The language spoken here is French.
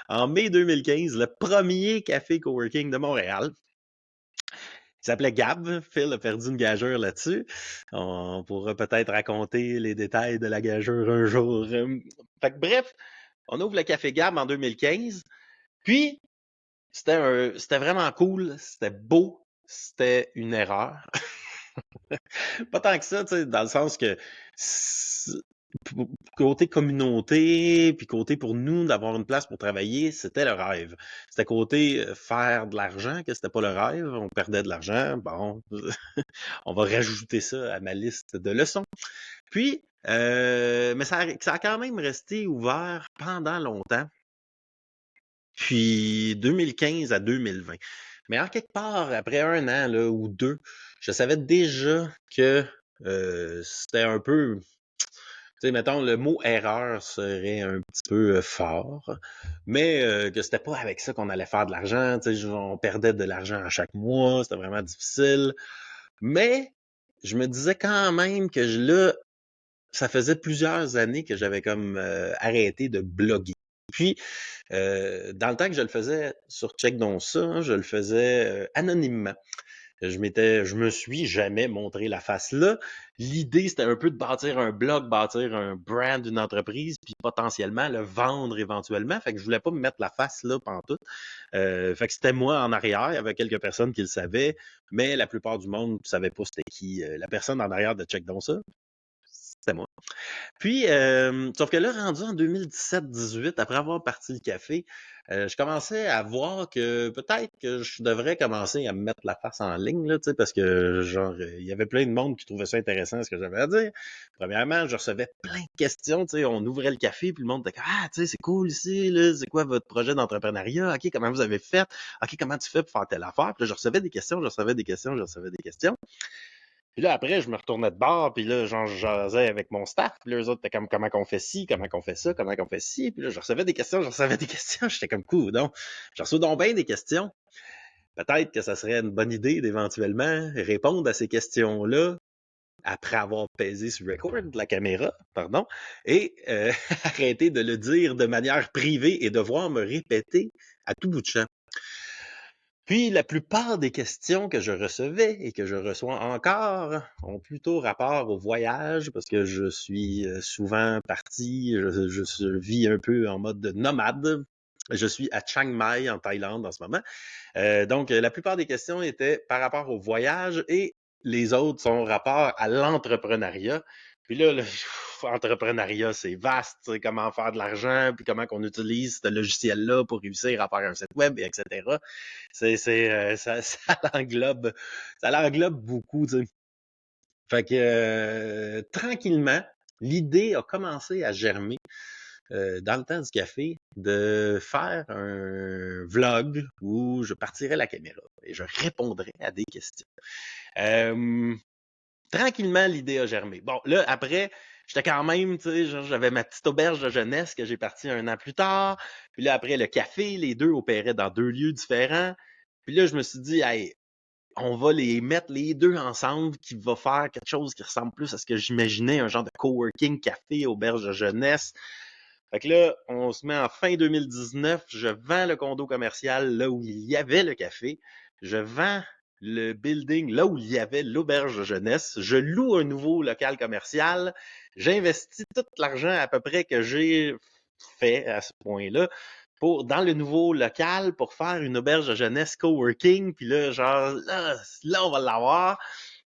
en mai 2015, le premier café coworking de Montréal. Il s'appelait Gab. Phil a perdu une gageure là-dessus. On pourra peut-être raconter les détails de la gageure un jour. Fait que bref, on ouvre le café Gab en 2015. Puis, c'était vraiment cool. C'était beau. C'était une erreur. Pas tant que ça, tu sais, dans le sens que côté communauté, puis côté pour nous d'avoir une place pour travailler, c'était le rêve. C'était côté faire de l'argent que c'était pas le rêve, on perdait de l'argent. Bon, on va rajouter ça à ma liste de leçons. Puis, mais ça a quand même resté ouvert pendant longtemps. Puis 2015 à 2020. Mais en quelque part, après un an là, ou deux, je savais déjà que c'était un peu, tu sais, mettons, le mot erreur serait un petit peu fort, mais que c'était pas avec ça qu'on allait faire de l'argent. Tu sais, on perdait de l'argent à chaque mois, c'était vraiment difficile. Mais je me disais quand même que là, ça faisait plusieurs années que j'avais comme arrêté de bloguer. Puis, dans le temps que je le faisais sur Check donc ça, hein, je le faisais anonymement. Je me suis jamais montré la face là. L'idée, c'était un peu de bâtir un blog, bâtir un brand d'une entreprise, puis potentiellement le vendre éventuellement. Fait que je voulais pas me mettre la face là pantoute. Fait que c'était moi en arrière. Il y avait quelques personnes qui le savaient, mais la plupart du monde ne savait pas c'était qui la personne en arrière de Check donc ça. C'était moi. Puis, sauf que là, rendu en 2017-18, après avoir parti le café, je commençais à voir que peut-être que je devrais commencer à me mettre la face en ligne, là, tu sais, parce que, genre, il y avait plein de monde qui trouvait ça intéressant, ce que j'avais à dire. Premièrement, je recevais plein de questions, tu sais, on ouvrait le café, puis le monde était comme, ah, tu sais, c'est cool ici, là, c'est quoi votre projet d'entrepreneuriat? OK, comment vous avez fait? OK, comment tu fais pour faire telle affaire? Puis là, je recevais des questions, je recevais des questions, je recevais des questions. Puis là, après, je me retournais de bord, puis là, genre, je jasais avec mon staff, puis là, eux autres étaient comme, comment qu'on fait ci, comment qu'on fait ça, comment qu'on fait ci, puis là, je recevais des questions, je recevais des questions, j'étais comme, cool, donc, je reçois donc bien des questions. Peut-être que ça serait une bonne idée d'éventuellement répondre à ces questions-là après avoir pesé sur record de la caméra, pardon, et arrêter de le dire de manière privée et devoir me répéter à tout bout de champ. Puis la plupart des questions que je recevais et que je reçois encore ont plutôt rapport au voyage parce que je suis souvent parti, je vis un peu en mode nomade. Je suis à Chiang Mai en Thaïlande en ce moment. Donc la plupart des questions étaient par rapport au voyage et les autres sont rapport à l'entrepreneuriat. Puis là, l'entrepreneuriat, c'est vaste, tu sais, comment faire de l'argent, puis comment qu'on utilise ce logiciel-là pour réussir à faire un site web, et etc. Ça l'englobe beaucoup, tu sais. Fait que tranquillement, l'idée a commencé à germer dans le temps du café de faire un vlog où je partirais la caméra et je répondrais à des questions. Tranquillement, l'idée a germé. Bon, là, après, j'étais quand même, tu sais, j'avais ma petite auberge de jeunesse que j'ai partie un an plus tard. Puis là, après, le café, les deux opéraient dans deux lieux différents. Puis là, je me suis dit, hey, on va les mettre les deux ensemble, qui va faire quelque chose qui ressemble plus à ce que j'imaginais, un genre de coworking café, auberge de jeunesse. Fait que là, on se met en fin 2019, je vends le condo commercial là où il y avait le café, je vends le building là où il y avait l'auberge de jeunesse, je loue un nouveau local commercial, j'investis tout l'argent à peu près que j'ai fait à ce point-là dans le nouveau local pour faire une auberge de jeunesse coworking, puis là, genre, là on va l'avoir.